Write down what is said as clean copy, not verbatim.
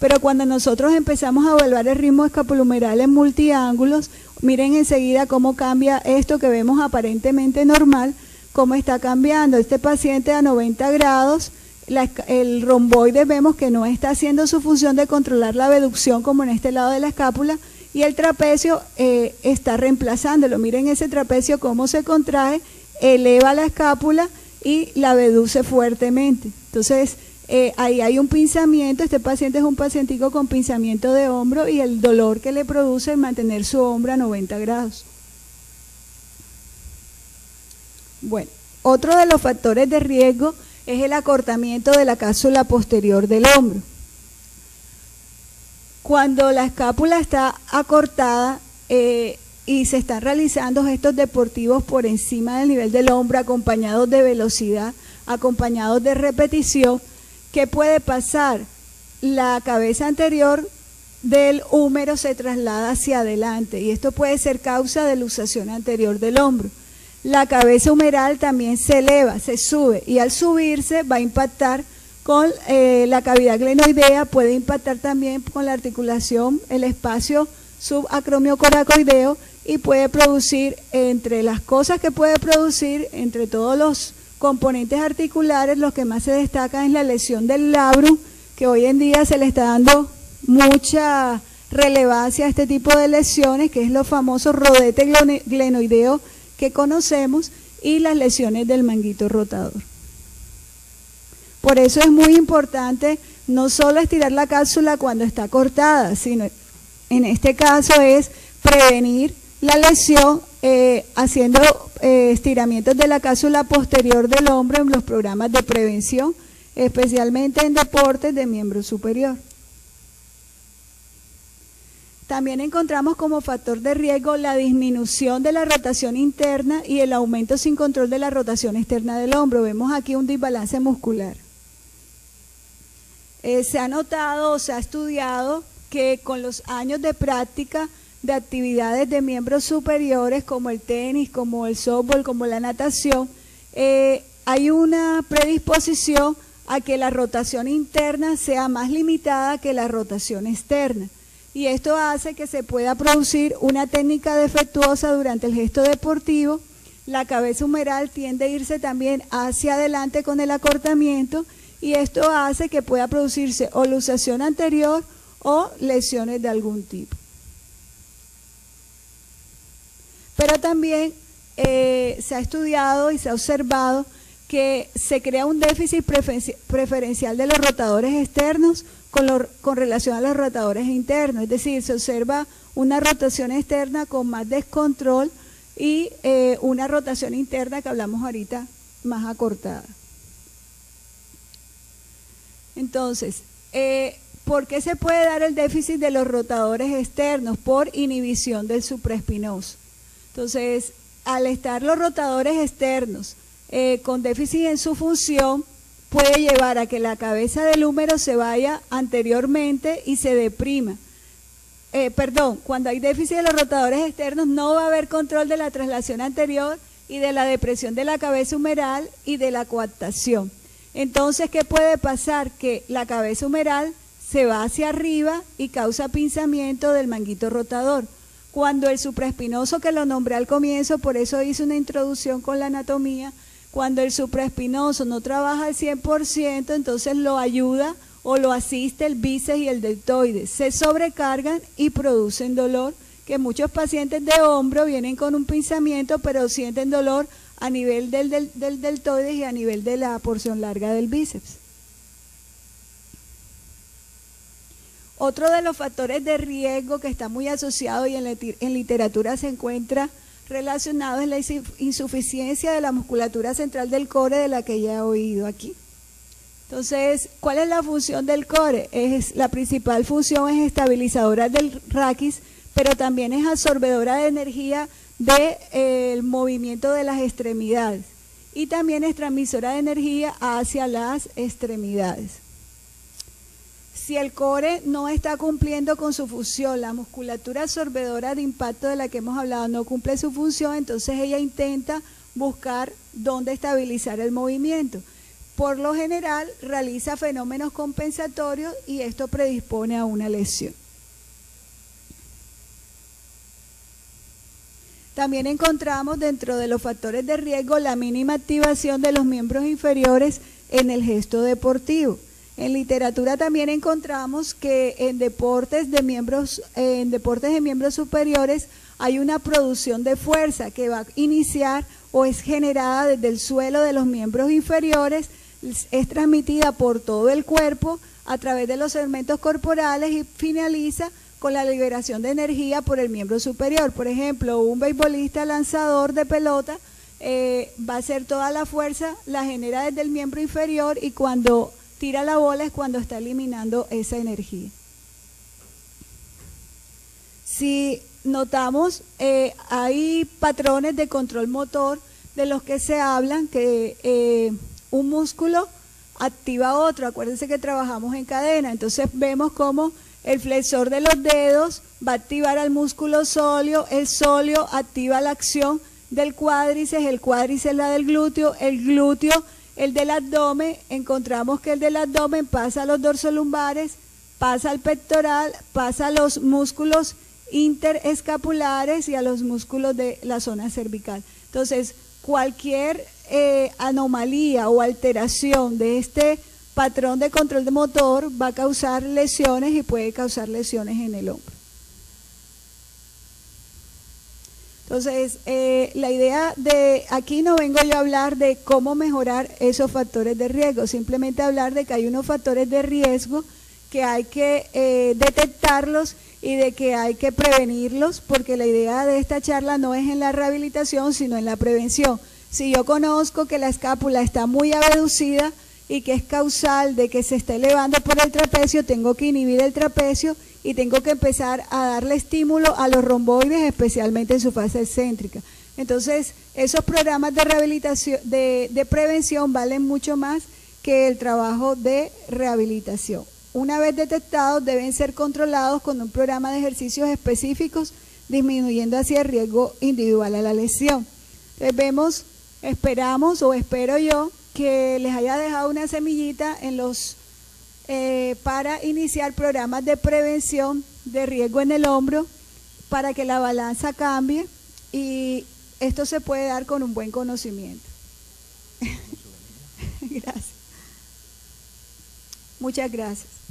Pero cuando nosotros empezamos a evaluar el ritmo escapulohumeral en multiángulos, miren enseguida cómo cambia esto que vemos aparentemente normal, cómo está cambiando. Este paciente a 90 grados, el romboide vemos que no está haciendo su función de controlar la abducción como en este lado de la escápula, y el trapecio está reemplazándolo. Miren ese trapecio cómo se contrae, eleva la escápula y la abduce fuertemente. Entonces, ahí hay un pinzamiento. Este paciente es un pacientico con pinzamiento de hombro y el dolor que le produce el mantener su hombro a 90 grados. Bueno, otro de los factores de riesgo es el acortamiento de la cápsula posterior del hombro. Cuando la escápula está acortada y se están realizando gestos deportivos por encima del nivel del hombro, acompañados de velocidad, acompañados de repetición, ¿qué puede pasar? La cabeza anterior del húmero se traslada hacia adelante y esto puede ser causa de luxación anterior del hombro. La cabeza humeral también se eleva, se sube, y al subirse va a impactar con la cavidad glenoidea, puede impactar también con la articulación, el espacio subacromiocoracoideo, y puede producir, entre las cosas que puede producir, entre todos los componentes articulares, los que más se destacan es la lesión del labrum, que hoy en día se le está dando mucha relevancia a este tipo de lesiones, que es los famosos rodetes glenoideos que conocemos, y las lesiones del manguito rotador. Por eso es muy importante no solo estirar la cápsula cuando está cortada, sino en este caso es prevenir la lesión haciendo estiramientos de la cápsula posterior del hombro en los programas de prevención, especialmente en deportes de miembro superior. También encontramos como factor de riesgo la disminución de la rotación interna y el aumento sin control de la rotación externa del hombro. Vemos aquí un desbalance muscular. Se ha notado o se ha estudiado que con los años de práctica de actividades de miembros superiores como el tenis, como el softball, como la natación, hay una predisposición a que la rotación interna sea más limitada que la rotación externa. Y esto hace que se pueda producir una técnica defectuosa durante el gesto deportivo. La cabeza humeral tiende a irse también hacia adelante con el acortamiento, y esto hace que pueda producirse o luxación anterior o lesiones de algún tipo. Pero también se ha estudiado y se ha observado que se crea un déficit preferencial de los rotadores externos con relación a los rotadores internos, es decir, se observa una rotación externa con más descontrol y una rotación interna que hablamos ahorita más acortada. Entonces, ¿por qué se puede dar el déficit de los rotadores externos? Por inhibición del supraespinoso. Entonces, al estar los rotadores externos con déficit en su función, puede llevar a que la cabeza del húmero se vaya anteriormente y se deprima. Cuando hay déficit de los rotadores externos no va a haber control de la traslación anterior y de la depresión de la cabeza humeral y de la coaptación. Entonces, ¿qué puede pasar? Que la cabeza humeral se va hacia arriba y causa pinzamiento del manguito rotador. Cuando el supraespinoso, que lo nombré al comienzo, por eso hice una introducción con la anatomía, cuando el supraespinoso no trabaja al 100%, entonces lo ayuda o lo asiste el bíceps y el deltoides. Se sobrecargan y producen dolor, que muchos pacientes de hombro vienen con un pinzamiento, pero sienten dolor a nivel del deltoides y a nivel de la porción larga del bíceps. Otro de los factores de riesgo que está muy asociado y en literatura se encuentra relacionado es la insuficiencia de la musculatura central del core, de la que ya he oído aquí. Entonces, ¿cuál es la función del core? La principal función es estabilizadora del raquis, pero también es absorbedora de energía del movimiento de las extremidades, y también es transmisora de energía hacia las extremidades. Si el core no está cumpliendo con su función, la musculatura absorbedora de impacto de la que hemos hablado no cumple su función, entonces ella intenta buscar dónde estabilizar el movimiento. por lo general realiza fenómenos compensatorios y esto predispone a una lesión. También encontramos dentro de los factores de riesgo la mínima activación de los miembros inferiores en el gesto deportivo. En literatura también encontramos que en deportes de miembros superiores hay una producción de fuerza que va a iniciar o es generada desde el suelo de los miembros inferiores, es transmitida por todo el cuerpo a través de los segmentos corporales y finaliza con la liberación de energía por el miembro superior. Por ejemplo, un beisbolista lanzador de pelota va a hacer toda la fuerza, la genera desde el miembro inferior y cuando tira la bola es cuando está eliminando esa energía. Si notamos, hay patrones de control motor de los que se hablan, que un músculo activa otro. Acuérdense que trabajamos en cadena, entonces vemos cómo el flexor de los dedos va a activar al músculo sóleo, el sóleo activa la acción del cuádriceps, el cuádriceps la del glúteo, el glúteo el del abdomen. Encontramos que el del abdomen pasa a los dorsolumbares, pasa al pectoral, pasa a los músculos interescapulares y a los músculos de la zona cervical. Entonces, cualquier anomalía o alteración de este patrón de control de motor va a causar lesiones y puede causar lesiones en el hombro. Entonces, la idea de aquí no vengo yo a hablar de cómo mejorar esos factores de riesgo, simplemente hablar de que hay unos factores de riesgo que hay que detectarlos y de que hay que prevenirlos, porque la idea de esta charla no es en la rehabilitación, sino en la prevención. Si yo conozco que la escápula está muy abducida y que es causal de que se está elevando por el trapecio, tengo que inhibir el trapecio y tengo que empezar a darle estímulo a los romboides, especialmente en su fase excéntrica. Entonces, esos programas de rehabilitación, de prevención valen mucho más que el trabajo de rehabilitación. Una vez detectados, deben ser controlados con un programa de ejercicios específicos, disminuyendo así el riesgo individual a la lesión. Entonces esperamos o espero yo que les haya dejado una semillita en para iniciar programas de prevención de riesgo en el hombro para que la balanza cambie, y esto se puede dar con un buen conocimiento. Gracias. Muchas gracias.